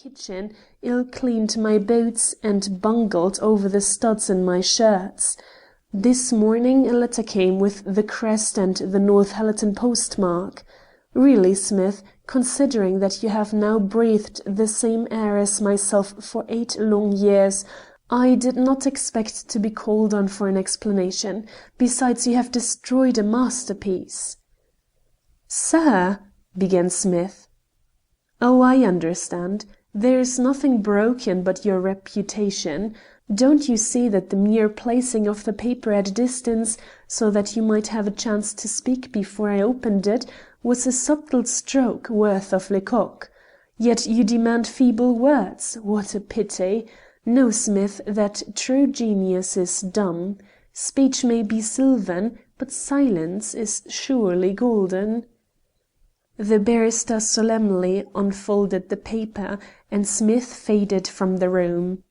kitchen, ill-cleaned my boots, and bungled over the studs in my shirts. This morning a letter came with the crest and the Northallerton postmark. Really, Smith, considering that you have now breathed the same air as myself for 8 long years, I did not expect to be called on for an explanation. Besides, you have destroyed a masterpiece." "Sir," began Smith. "Oh, I understand. There is nothing broken but your reputation. Don't you see that the mere placing of the paper at a distance, so that you might have a chance to speak before I opened it, was a subtle stroke worth of Lecoq? Yet you demand feeble words. What a pity! Know, Smith, that true genius is dumb. Speech may be silvern, but silence is surely golden." The barrister solemnly unfolded the paper, and Smith faded from the room.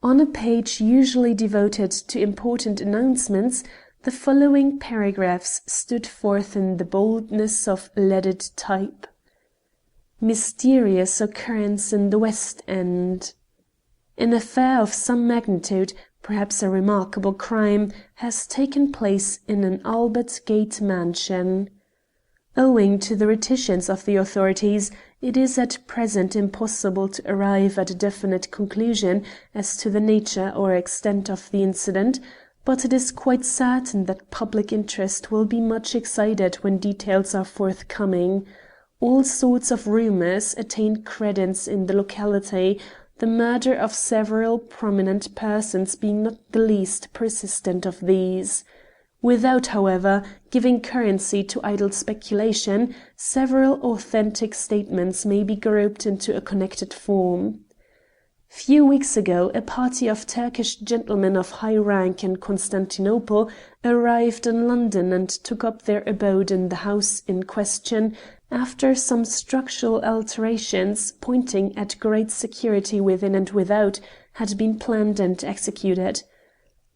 On a page usually devoted to important announcements, the following paragraphs stood forth in the boldness of leaded type: "Mysterious occurrence in the West End. An affair of some magnitude, perhaps a remarkable crime, has taken place in an Albert Gate mansion. Owing to the reticence of the authorities, it is at present impossible to arrive at a definite conclusion as to the nature or extent of the incident, but it is quite certain that public interest will be much excited when details are forthcoming. All sorts of rumours attain credence in the locality, the murder of several prominent persons being not the least persistent of these. Without, however, giving currency to idle speculation, several authentic statements may be grouped into a connected form. Few weeks ago a party of Turkish gentlemen of high rank in Constantinople arrived in London and took up their abode in the house in question after some structural alterations, pointing at great security within and without, had been planned and executed.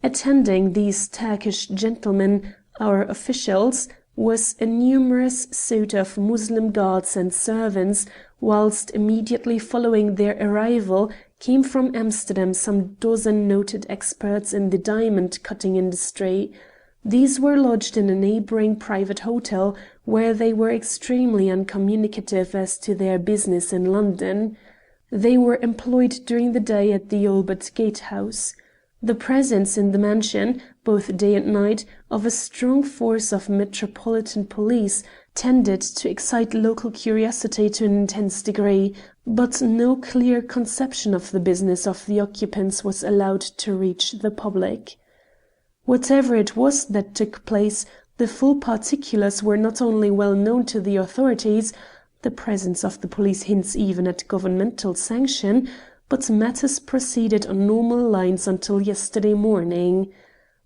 Attending these Turkish gentlemen, our officials, was a numerous suite of Moslem guards and servants, whilst immediately following their arrival came from Amsterdam some dozen noted experts in the diamond-cutting industry. These were lodged in a neighbouring private hotel, where they were extremely uncommunicative as to their business in London. They were employed during the day at the Albert Gate house. The presence in the mansion, both day and night, of a strong force of metropolitan police tended to excite local curiosity to an intense degree, but no clear conception of the business of the occupants was allowed to reach the public. Whatever it was that took place, the full particulars were not only well known to the authorities, the presence of the police hints even at governmental sanction, but matters proceeded on normal lines until yesterday morning.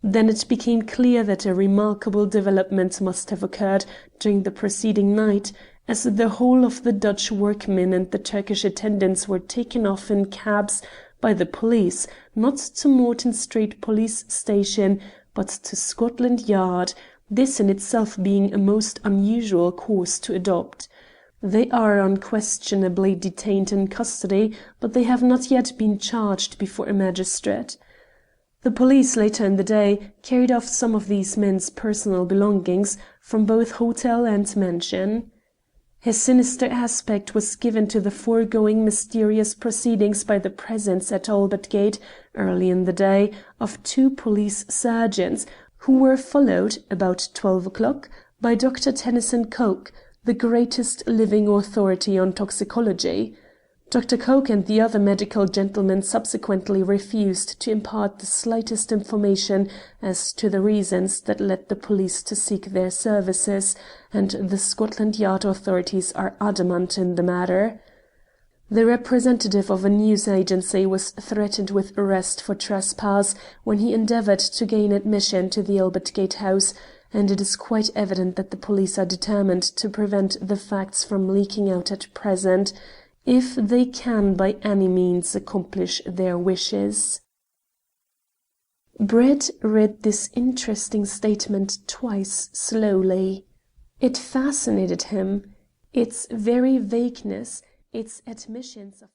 Then it became clear that a remarkable development must have occurred during the preceding night, as the whole of the Dutch workmen and the Turkish attendants were taken off in cabs by the police, not to Morton Street Police Station, but to Scotland Yard, this in itself being a most unusual course to adopt. They are unquestionably detained in custody, but they have not yet been charged before a magistrate. The police later in the day carried off some of these men's personal belongings from both hotel and mansion. A sinister aspect was given to the foregoing mysterious proceedings by the presence at Albert Gate, early in the day, of 2 police sergeants, who were followed, about 12 o'clock, by Dr. Tennyson Coke, the greatest living authority on toxicology. Dr. Coke and the other medical gentlemen subsequently refused to impart the slightest information as to the reasons that led the police to seek their services, and the Scotland Yard authorities are adamant in the matter. The representative of a news agency was threatened with arrest for trespass when he endeavoured to gain admission to the Albert Gate house, and it is quite evident that the police are determined to prevent the facts from leaking out at present, if they can by any means accomplish their wishes. Brett read this interesting statement twice slowly. It fascinated him. Its very vagueness, its admissions of